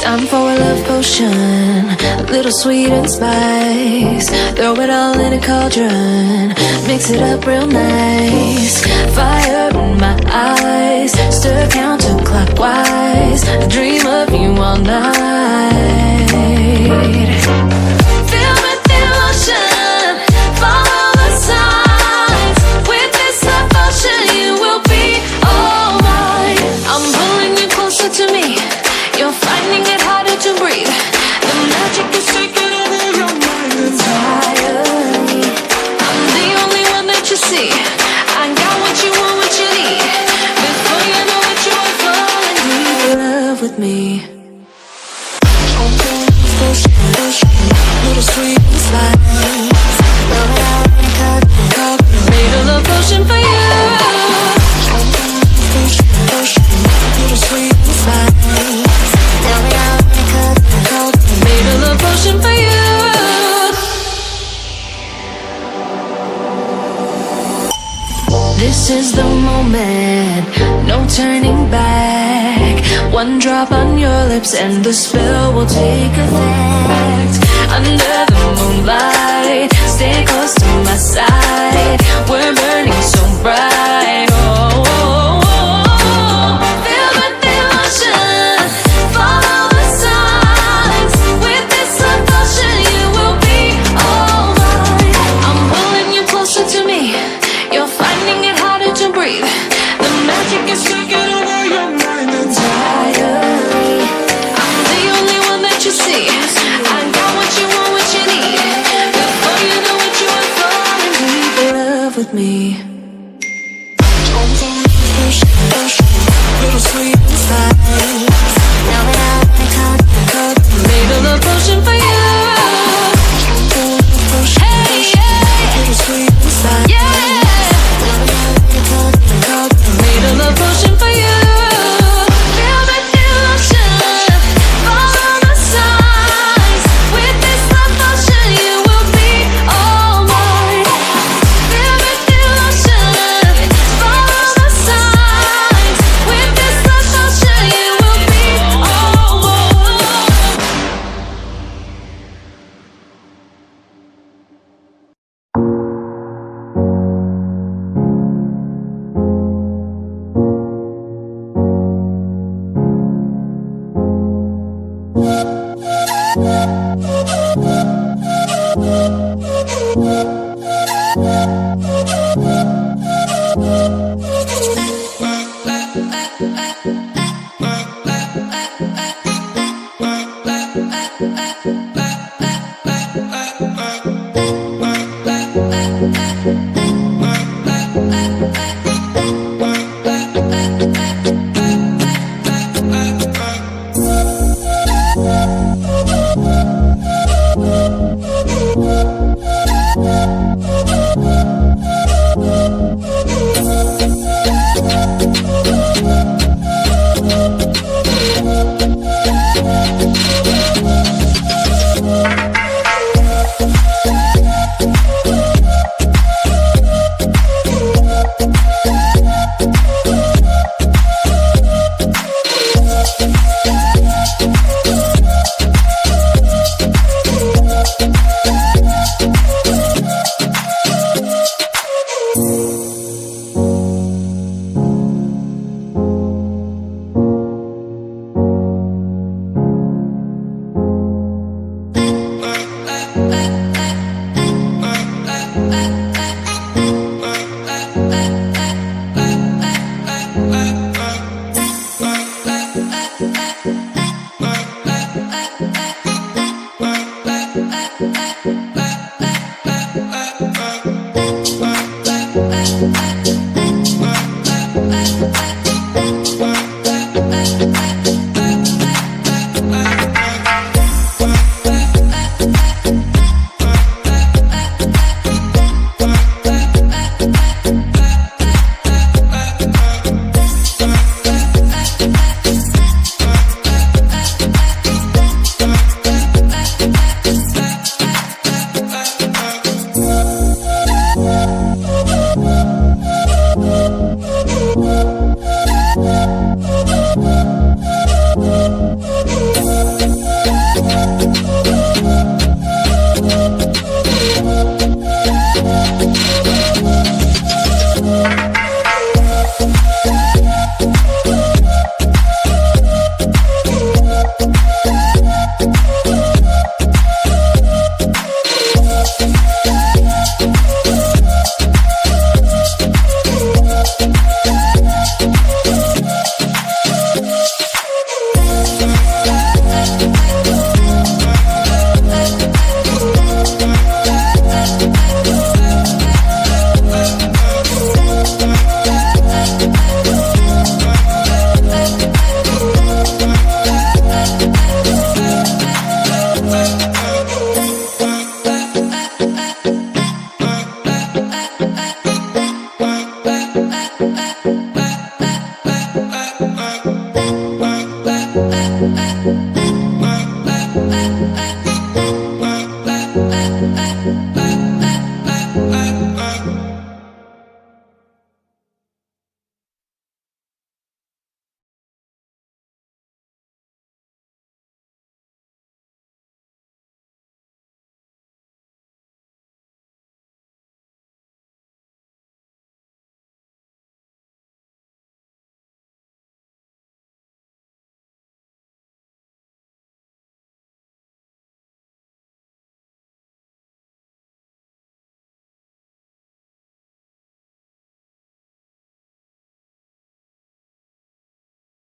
Time for a love potion, a little sweet and spice. Throw it all in a cauldron, mix it up real nice. Fire in my eyes, stir counterclockwise. I dream of you all night. Feel with emotion, follow the signs. With this devotion, you will be all mine. I'm pulling you closer to me. You're finding it harder to breathe. The magic is taking over your mind entirely. I'm the only one that you see. I got what you want, what you need. Before you know it, you are falling deep in love with me. Little sweet and spice. Made a love potion for you. Little sweet and spice. Made a love potion for you. This is the moment, no turning back. One drop on your lips and the spell will take effect. Under the moonlight, stay close to my side. We're burning so bright. Oh, oh, oh, oh. Feel the devotion, follow the signs. With this devotion, you will be all mine. I'm pulling you closer to me. You're finding it harder to breathe. The magic is taking over your mind entirely. I'm the only one that you see. I got what you want, what you need. Before you know it, you are falling deep in love with me. Little sweet and spice. Made a love potion for you. Hey, yeah. Little sweet and spice. Yeah. Made a love potion for you. Feel the devotion, follow the signs. With this love potion, you will be all mine. Feel the devotion, follow the signs. With this love potion, you will be all mine.